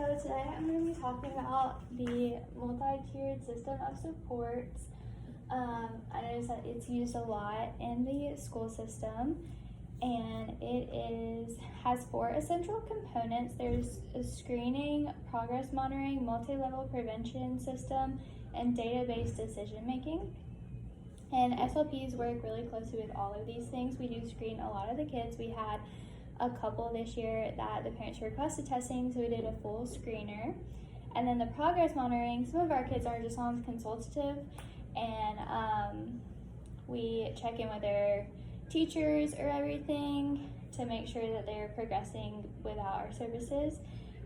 So today I'm going to be talking about the multi-tiered system of supports. I noticed that it's used a lot in the school system, and it has 4 essential components. There's a screening, progress monitoring, multi-level prevention system, and data-based decision making. And SLPs work really closely with all of these things. We do screen a lot of the kids. We had a couple this year that the parents requested testing, so we did a full screener. And then the progress monitoring, some of our kids are just on consultative, and we check in with their teachers or everything to make sure that they're progressing without our services.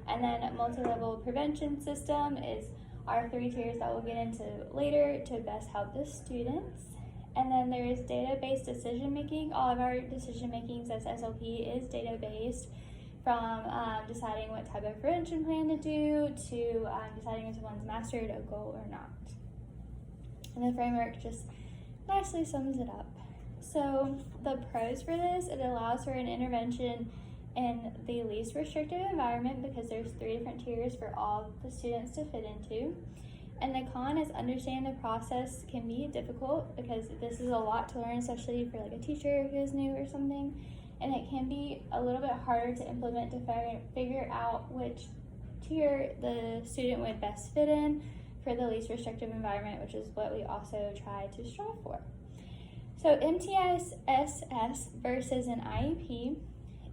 And then multi-level prevention system is our 3 tiers that we'll get into later to best help the students. And then there is data-based decision-making. All of our decision-making as SLP is data-based, from deciding what type of prevention plan to do to deciding if someone's mastered a goal or not. And the framework just nicely sums it up. So the pros for this, it allows for an intervention in the least restrictive environment because there's 3 different tiers for all the students to fit into. And the con is understanding the process can be difficult because this is a lot to learn, especially for like a teacher who is new or something. And it can be a little bit harder to implement to figure out which tier the student would best fit in for the least restrictive environment, which is what we also try to strive for. So MTSS versus an IEP.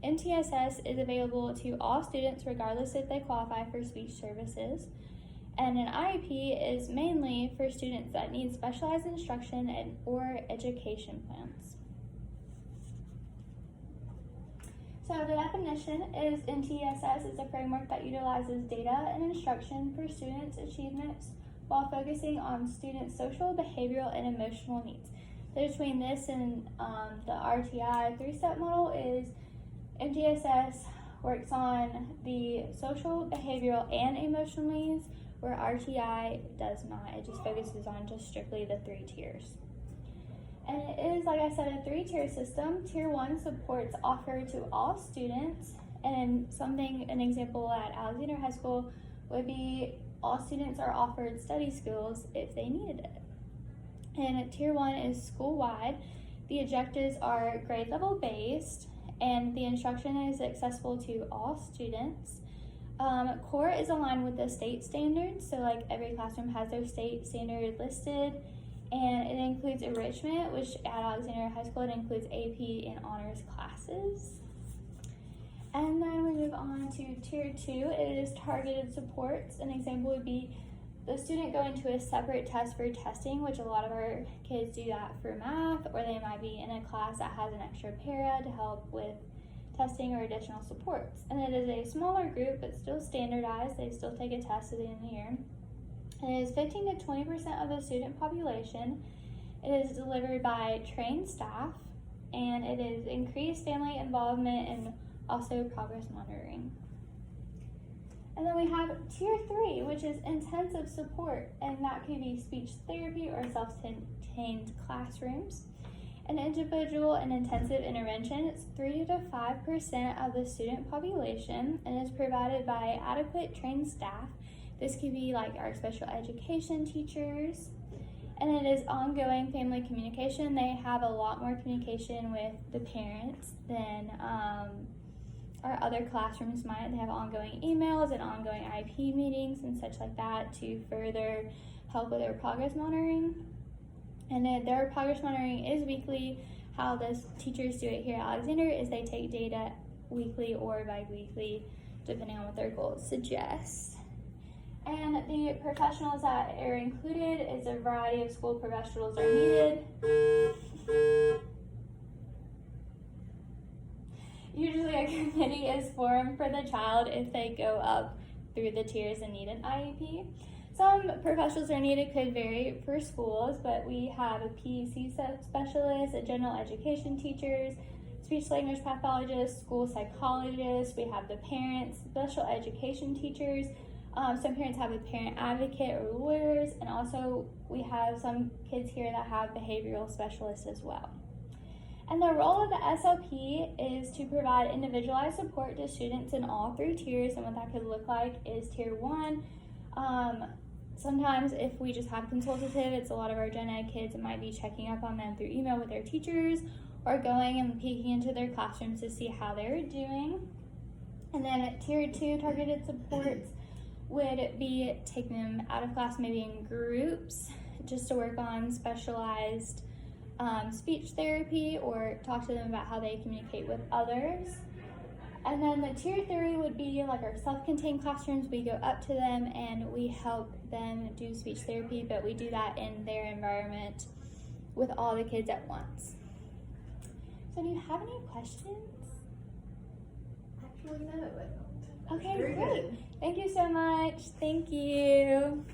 MTSS is available to all students regardless if they qualify for speech services. And an IEP is mainly for students that need specialized instruction and or education plans. So the definition is MTSS is a framework that utilizes data and instruction for students' achievements while focusing on students' social, behavioral, and emotional needs. The difference between this and the RTI 3-step model is MTSS works on the social, behavioral, and emotional needs, where RTI does not. It just focuses on just strictly the 3 tiers. And it is, like I said, a 3-tier system. Tier 1 supports offered to all students, and an example at Alexander High School would be all students are offered study skills if they needed it. And Tier 1 is school-wide. The objectives are grade level based, and the instruction is accessible to all students. Core is aligned with the state standards, so like every classroom has their state standard listed, and it includes enrichment, which at Alexander High School it includes AP and honors classes. And then we move on to Tier 2. It is targeted supports. An example would be the student going to a separate test for testing, which a lot of our kids do that for math, or they might be in a class that has an extra para to help with testing or additional supports. And it is a smaller group, but still standardized. They still take a test at the end of the year. It is 15 to 20% of the student population. It is delivered by trained staff, and it is increased family involvement and also progress monitoring. And then we have Tier 3, which is intensive support, and that could be speech therapy or self-contained classrooms. An individual and intensive intervention is 3 to 5% of the student population and is provided by adequate trained staff. This could be like our special education teachers. And it is ongoing family communication. They have a lot more communication with the parents than our other classrooms might. They have ongoing emails and ongoing IEP meetings and such like that to further help with their progress monitoring. And then their progress monitoring is weekly. How the teachers do it here at Alexander is they take data weekly or bi-weekly, depending on what their goals suggest. And the professionals that are included is a variety of school professionals are needed. Usually a committee is formed for the child if they go up through the tiers and need an IEP. Some professionals are needed, could vary for schools, but we have a PEC specialist, a general education teachers, speech language pathologists, school psychologists. We have the parents, special education teachers. Some parents have a parent advocate or lawyers, and also we have some kids here that have behavioral specialists as well. And the role of the SLP is to provide individualized support to students in all 3 tiers, and what that could look like is tier 1. Sometimes if we just have consultative, it's a lot of our gen ed kids, it might be checking up on them through email with their teachers or going and peeking into their classrooms to see how they're doing. And then at tier 2, targeted supports would be taking them out of class, maybe in groups, just to work on specialized speech therapy or talk to them about how they communicate with others. And then the tier 3 would be like our self-contained classrooms. We go up to them and we help them do speech therapy, but we do that in their environment with all the kids at once. So do you have any questions? Actually, no, I don't. Okay, Very great. good. Thank you so much. Thank you.